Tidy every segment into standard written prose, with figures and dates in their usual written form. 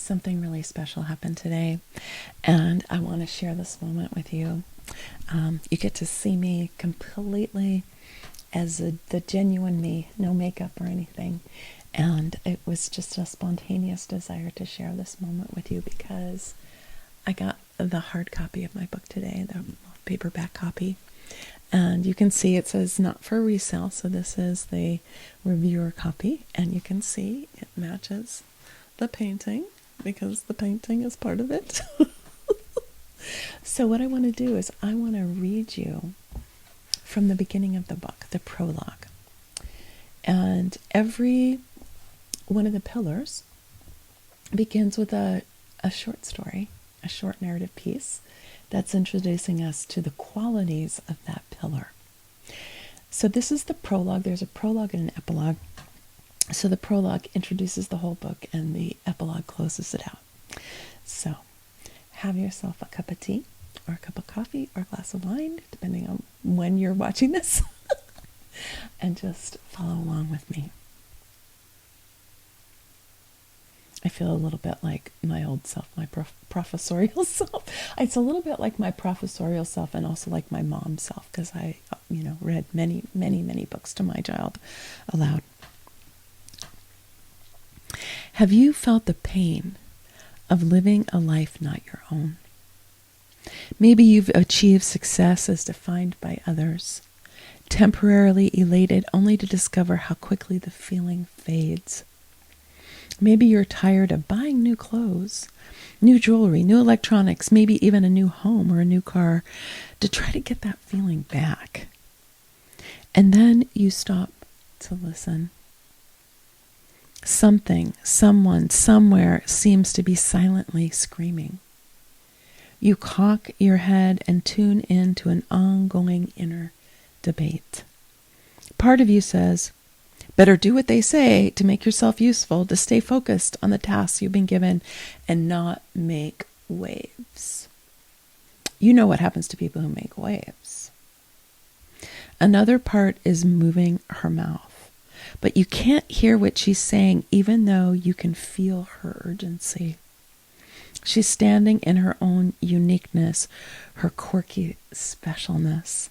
something really special happened today, and I want to share this moment with you. You get to see me completely as the genuine me, no makeup or anything. And it was just a spontaneous desire to share this moment with you because I got the hard copy of my book today, the paperback copy. And you can see it says not for resale, so this is the reviewer copy. And you can see it matches the painting because the painting is part of it. So what I want to do is I want to read you from the beginning of the book, the prologue. And every one of the pillars begins with a short story, a short narrative piece that's introducing us to the qualities of that pillar. So this is the prologue. There's a prologue and an epilogue. So the prologue introduces the whole book and the epilogue closes it out. So have yourself a cup of tea or a cup of coffee or a glass of wine, depending on when you're watching this, and just follow along with me. I feel a little bit like my old self, my professorial self. It's a little bit like my professorial self and also like my mom self, because I, read many, many, many books to my child aloud. Have you felt the pain of living a life not your own? Maybe you've achieved success as defined by others, temporarily elated only to discover how quickly the feeling fades. Maybe you're tired of buying new clothes, new jewelry, new electronics, maybe even a new home or a new car to try to get that feeling back. And then you stop to listen. Something, someone, somewhere seems to be silently screaming. You cock your head and tune in to an ongoing inner debate. Part of you says, better do what they say to make yourself useful, to stay focused on the tasks you've been given and not make waves. You know what happens to people who make waves. Another part is moving her mouth, but you can't hear what she's saying even though you can feel her urgency. She's standing in her own uniqueness, her quirky specialness,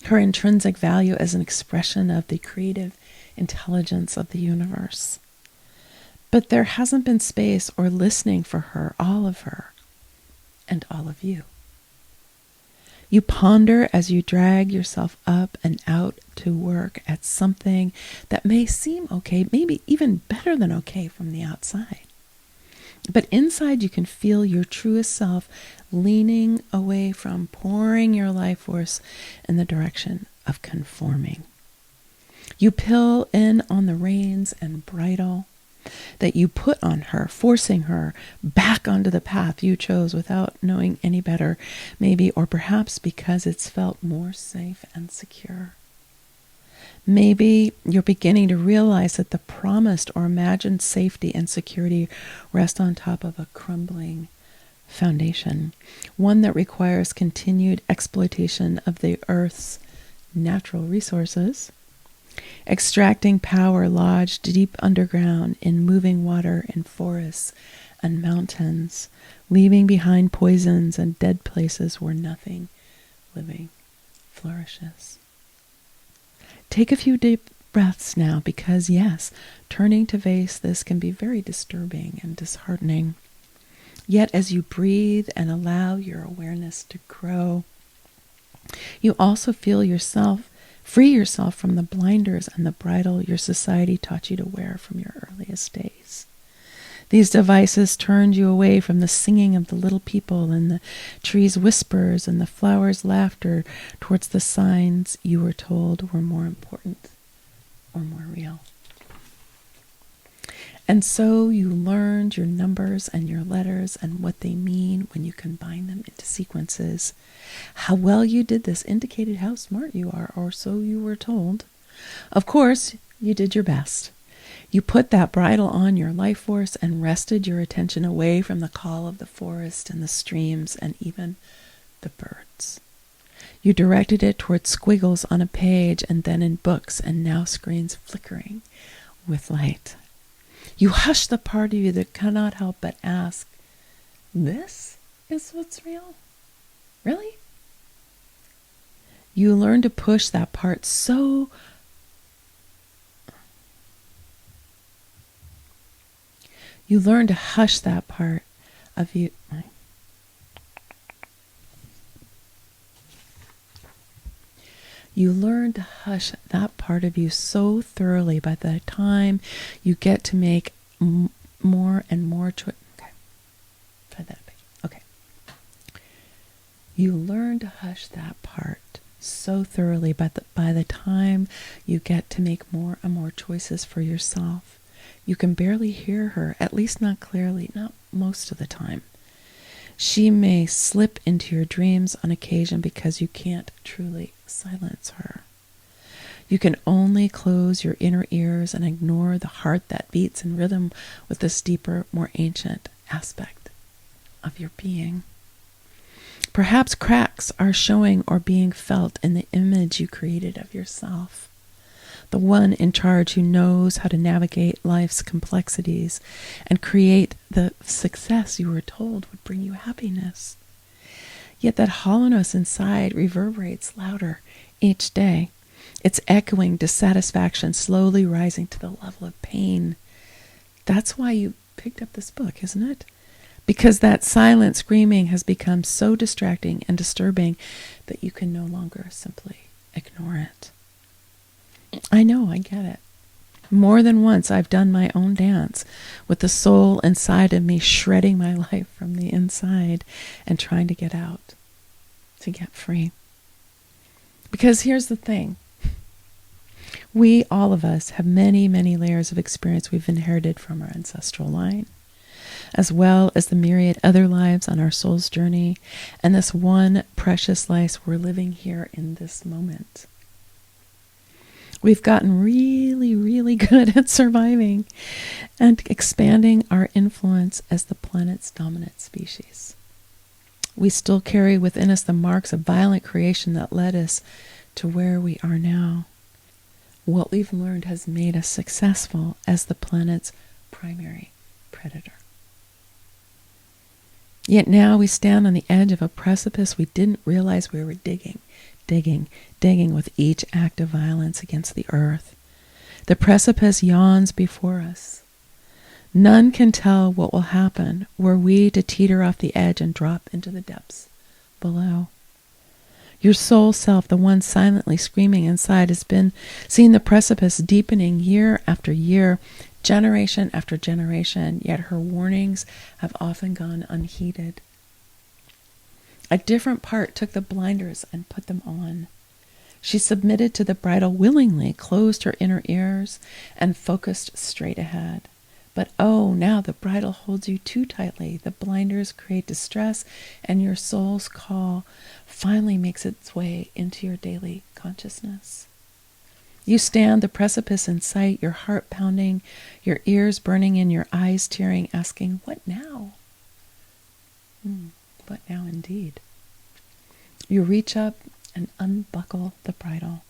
her intrinsic value as an expression of the creative intelligence of the universe. But there hasn't been space or listening for her, all of her, and all of you. You ponder as you drag yourself up and out to work at something that may seem okay, maybe even better than okay from the outside. But inside you can feel your truest self leaning away from pouring your life force in the direction of conforming. You pull in on the reins and bridle that you put on her, forcing her back onto the path you chose without knowing any better, maybe, or perhaps because it's felt more safe and secure. Maybe you're beginning to realize that the promised or imagined safety and security rest on top of a crumbling foundation, one that requires continued exploitation of the earth's natural resources, extracting power lodged deep underground in moving water in forests and mountains, leaving behind poisons and dead places where nothing living flourishes. Take a few deep breaths now because, yes, turning to face this can be very disturbing and disheartening. Yet as you breathe and allow your awareness to grow, you also feel free yourself from the blinders and the bridle your society taught you to wear from your earliest days. These devices turned you away from the singing of the little people and the trees' whispers and the flowers' laughter towards the signs you were told were more important or more real. And so you learned your numbers and your letters and what they mean when you combine them into sequences. How well you did this indicated how smart you are, or so you were told. Of course, you did your best. You put that bridle on your life force and rested your attention away from the call of the forest and the streams and even the birds. You directed it towards squiggles on a page and then in books and now screens flickering with light. You hush the part of you that cannot help but ask, this is what's real? Really? You learn to push that part so you learn to hush that part of you. You learn to hush that part of you so thoroughly by the time you get to make more and more choice. Okay. Try that page. Okay. You learn to hush that part so thoroughly by the time you get to make more and more choices for yourself. You can barely hear her, at least not clearly, not most of the time. She may slip into your dreams on occasion because you can't truly silence her. You can only close your inner ears and ignore the heart that beats in rhythm with this deeper, more ancient aspect of your being. Perhaps cracks are showing or being felt in the image you created of yourself. The one in charge who knows how to navigate life's complexities and create the success you were told would bring you happiness. Yet that hollowness inside reverberates louder each day, its echoing dissatisfaction slowly rising to the level of pain. That's why you picked up this book, isn't it? Because that silent screaming has become so distracting and disturbing that you can no longer simply ignore it. I know, I get it. More than once I've done my own dance with the soul inside of me shredding my life from the inside and trying to get out, to get free. Because here's the thing. We, all of us, have many, many layers of experience we've inherited from our ancestral line, as well as the myriad other lives on our soul's journey, and this one precious life we're living here in this moment. We've gotten really, really good at surviving and expanding our influence as the planet's dominant species. We still carry within us the marks of violent creation that led us to where we are now. What we've learned has made us successful as the planet's primary predator. Yet now we stand on the edge of a precipice we didn't realize we were digging with each act of violence against the earth. The precipice yawns before us. None can tell what will happen were we to teeter off the edge and drop into the depths below. Your soul self, the one silently screaming inside, has been seeing the precipice deepening year after year, generation after generation, yet her warnings have often gone unheeded. A different part took the blinders and put them on. She submitted to the bridle willingly, closed her inner ears, and focused straight ahead. But oh, now the bridle holds you too tightly. The blinders create distress, and your soul's call finally makes its way into your daily consciousness. You stand the precipice in sight, your heart pounding, your ears burning and your eyes tearing, asking, what now? What now indeed? You reach up and unbuckle the bridle.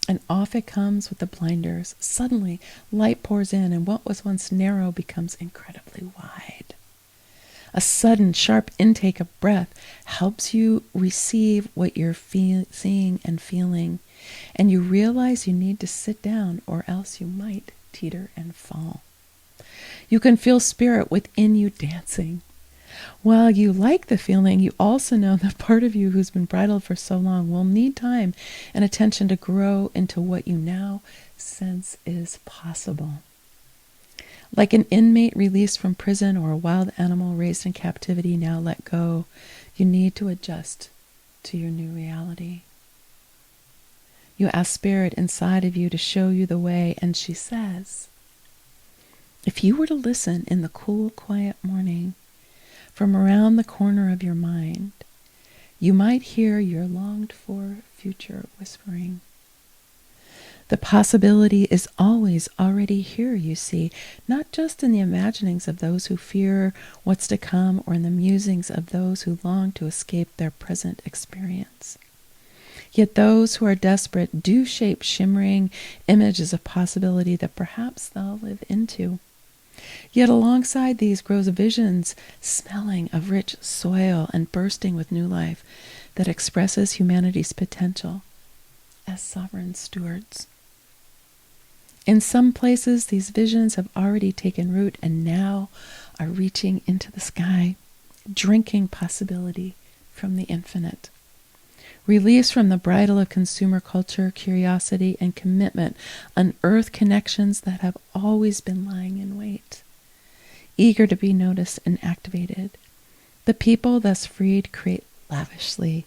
And off it comes with the blinders. Suddenly, light pours in, and what was once narrow becomes incredibly wide. A sudden, sharp intake of breath helps you receive what you're seeing and feeling, and you realize you need to sit down or else you might teeter and fall. You can feel spirit within you dancing. While you like the feeling, you also know the part of you who's been bridled for so long will need time and attention to grow into what you now sense is possible. Like an inmate released from prison or a wild animal raised in captivity now let go, you need to adjust to your new reality. You ask Spirit inside of you to show you the way, and she says, if you were to listen in the cool, quiet morning, from around the corner of your mind, you might hear your longed-for future whispering. The possibility is always already here, you see, not just in the imaginings of those who fear what's to come or in the musings of those who long to escape their present experience. Yet those who are desperate do shape shimmering images of possibility that perhaps they'll live into. Yet alongside these grows visions smelling of rich soil and bursting with new life that expresses humanity's potential as sovereign stewards. In some places, these visions have already taken root and now are reaching into the sky, drinking possibility from the infinite. Released from the bridle of consumer culture, curiosity, and commitment, unearth connections that have always been lying in wait, eager to be noticed and activated. The people thus freed create lavishly,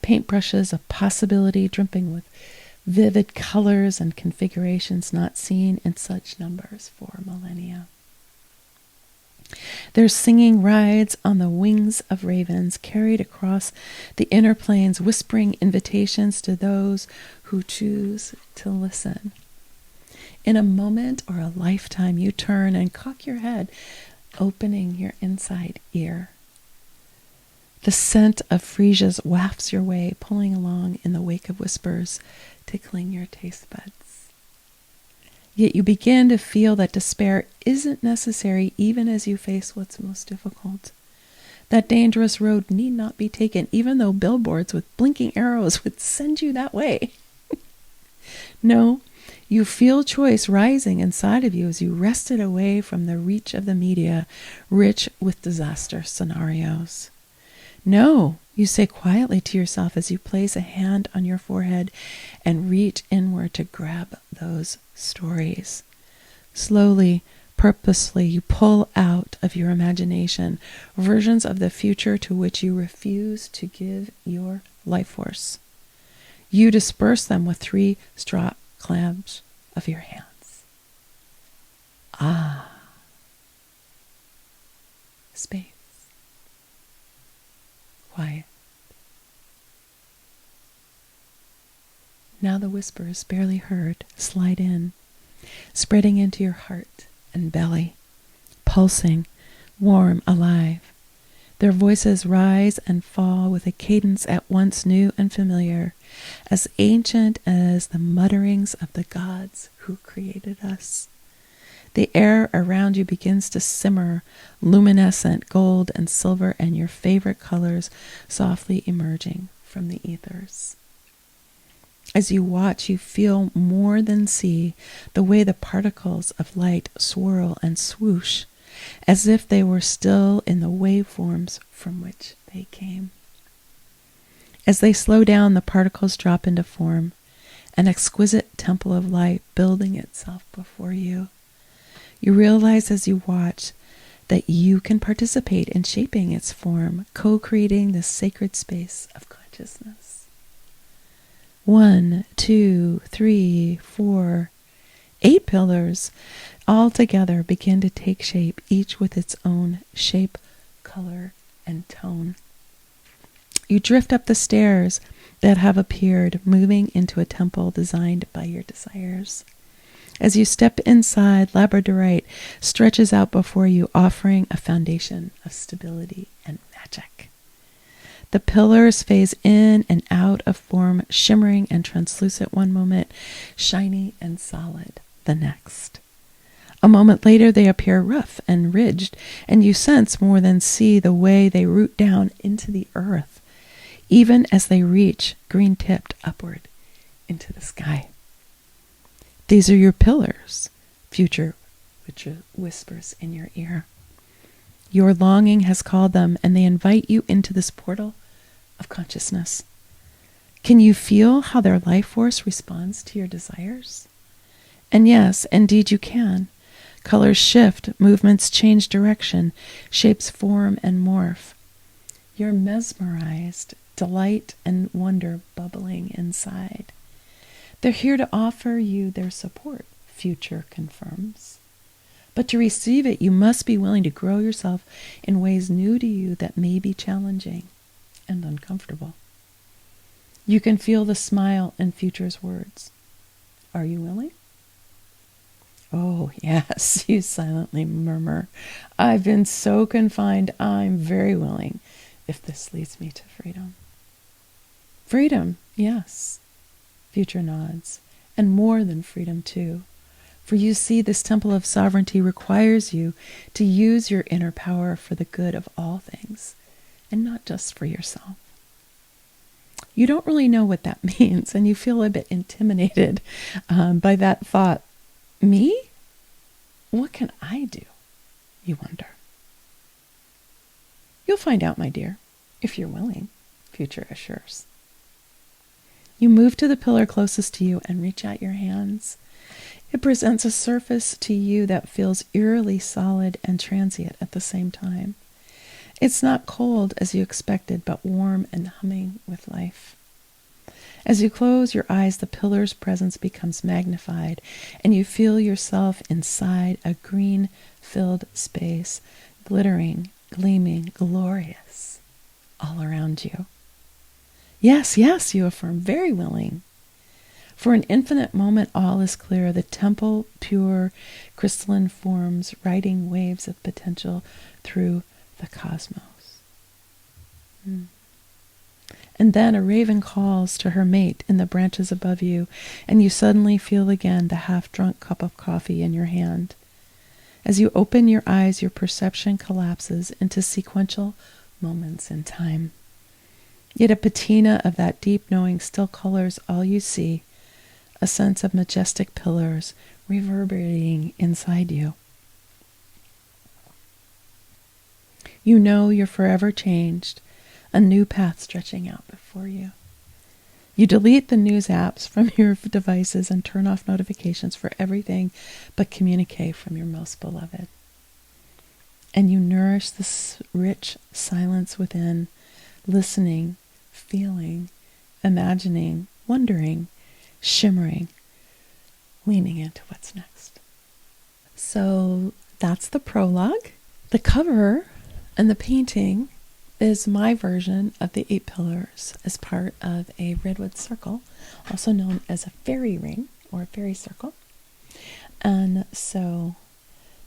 paintbrushes of possibility dripping with vivid colors and configurations not seen in such numbers for millennia. Their singing rides on the wings of ravens, carried across the inner plains, whispering invitations to those who choose to listen. In a moment or a lifetime, you turn and cock your head, opening your inside ear. The scent of freesias wafts your way, pulling along in the wake of whispers, tickling your taste buds. Yet you begin to feel that despair isn't necessary even as you face what's most difficult. That dangerous road need not be taken, even though billboards with blinking arrows would send you that way. No, you feel choice rising inside of you as you wrest it away from the reach of the media, rich with disaster scenarios. No, you say quietly to yourself as you place a hand on your forehead and reach inward to grab those stories. Slowly, purposely, you pull out of your imagination versions of the future to which you refuse to give your life force. You disperse them with 3 straw clams of your hands. Ah. Space. Quiet. Now the whispers, barely heard, slide in, spreading into your heart and belly, pulsing, warm, alive. Their voices rise and fall with a cadence at once new and familiar, as ancient as the mutterings of the gods who created us. The air around you begins to simmer, luminescent gold and silver, and your favorite colors softly emerging from the ethers. As you watch, you feel more than see the way the particles of light swirl and swoosh, as if they were still in the waveforms from which they came. As they slow down, the particles drop into form, an exquisite temple of light building itself before you. You realize as you watch that you can participate in shaping its form, co-creating this sacred space of consciousness. 1, 2, 3, 4, 8 pillars all together begin to take shape, each with its own shape, color, and tone. You drift up the stairs that have appeared, moving into a temple designed by your desires. As you step inside, labradorite stretches out before you, offering a foundation of stability and magic. The pillars phase in and out of form, shimmering and translucent one moment, shiny and solid the next. A moment later, they appear rough and ridged, and you sense more than see the way they root down into the earth, even as they reach green-tipped upward into the sky. These are your pillars, future which whispers in your ear. Your longing has called them, and they invite you into this portal of consciousness. Can you feel how their life force responds to your desires? And yes, indeed you can. Colors shift, movements change direction, shapes form and morph. You're mesmerized, delight and wonder bubbling inside. They're here to offer you their support, future confirms. But to receive it, you must be willing to grow yourself in ways new to you that may be challenging and uncomfortable. You can feel the smile in future's words. Are you willing? Oh, yes, you silently murmur. I've been so confined, I'm very willing, if this leads me to freedom. Freedom, yes. Future nods. And more than freedom, too. For you see, this temple of sovereignty requires you to use your inner power for the good of all things, and not just for yourself. You don't really know what that means, and you feel a bit intimidated by that thought. Me? What can I do? You wonder. You'll find out, my dear, if you're willing, Future assures. You move to the pillar closest to you and reach out your hands. It presents a surface to you that feels eerily solid and transient at the same time. It's not cold as you expected, but warm and humming with life. As you close your eyes, the pillar's presence becomes magnified, and you feel yourself inside a green-filled space, glittering, gleaming, glorious, all around you. Yes, yes, you affirm, very willing. For an infinite moment, all is clear. The temple, pure, crystalline forms, riding waves of potential through the cosmos. And then a raven calls to her mate in the branches above you, and you suddenly feel again the half-drunk cup of coffee in your hand. As you open your eyes, your perception collapses into sequential moments in time. Yet a patina of that deep knowing still colors all you see, a sense of majestic pillars reverberating inside you. You know you're forever changed, a new path stretching out before you. You delete the news apps from your devices and turn off notifications for everything but communicate from your most beloved. And you nourish this rich silence within, listening, feeling, imagining, wondering, shimmering, leaning into what's next. So that's the prologue. The cover and the painting is my version of the 8 pillars as part of a redwood circle, also known as a fairy ring or a fairy circle. And so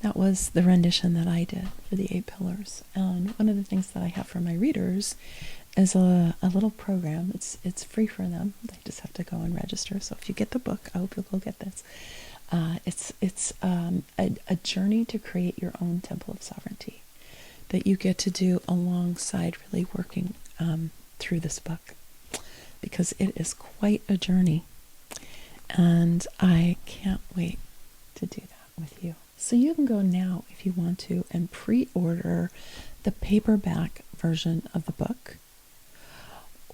that was the rendition that I did for the 8 pillars. And one of the things that I have for my readers is a little program. It's free for them. They just have to go and register. So if you get the book, I hope you'll go get this. It's a journey to create your own temple of sovereignty that you get to do alongside really working through this book, because it is quite a journey, and I can't wait to do that with you. So you can go now if you want to and pre-order the paperback version of the book,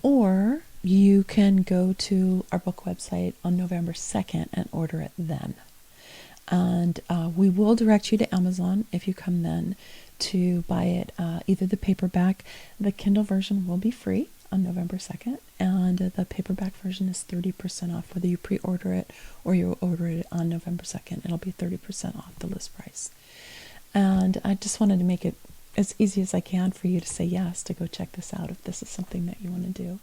or you can go to our book website on November 2nd and order it then. And we will direct you to Amazon if you come then to buy it, either the paperback. The Kindle version will be free on November 2nd, and the paperback version is 30% off. Whether you pre-order it or you order it on November 2nd, it'll be 30% off the list price. And I just wanted to make it as easy as I can for you to say yes, to go check this out if this is something that you want to do.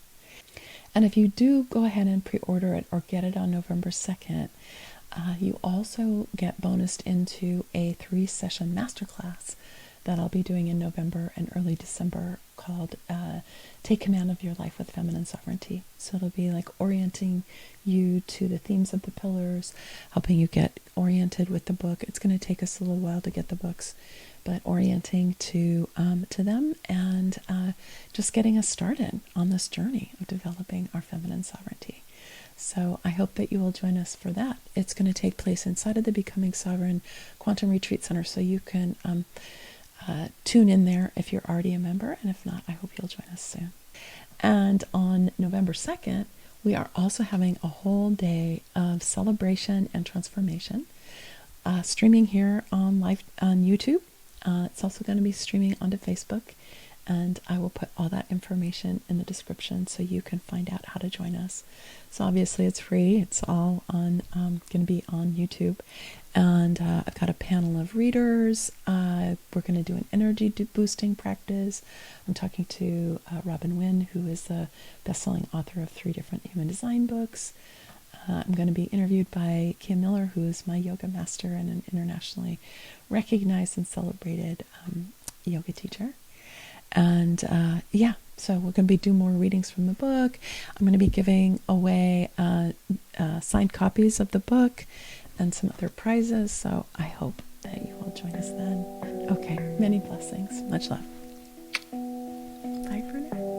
And if you do go ahead and pre-order it or get it on November 2nd, you also get bonused into a 3-session masterclass that I'll be doing in November and early December called Take Command of Your Life with Feminine Sovereignty. So it'll be like orienting you to the themes of the pillars, helping you get oriented with the book. It's going to take us a little while to get the books, but orienting to them, and just getting us started on this journey of developing our feminine sovereignty. So I hope that you will join us for that. It's going to take place inside of the Becoming Sovereign Quantum Retreat Center, so you can tune in there if you're already a member, and if not, I hope you'll join us soon. And on November 2nd, we are also having a whole day of celebration and transformation, streaming here on YouTube. It's also going to be streaming onto Facebook, and I will put all that information in the description so you can find out how to join us. So obviously it's free. It's all on going to be on YouTube, and I've got a panel of readers. We're going to do an energy boosting practice. I'm talking to Robin Wynn, who is the best-selling author of 3 different human design books. I'm going to be interviewed by Kim Miller, who is my yoga master and an internationally recognized and celebrated yoga teacher. And yeah, so we're going to be doing more readings from the book. I'm going to be giving away signed copies of the book and some other prizes. So I hope that you will join us then. Okay, many blessings. Much love. Bye for now.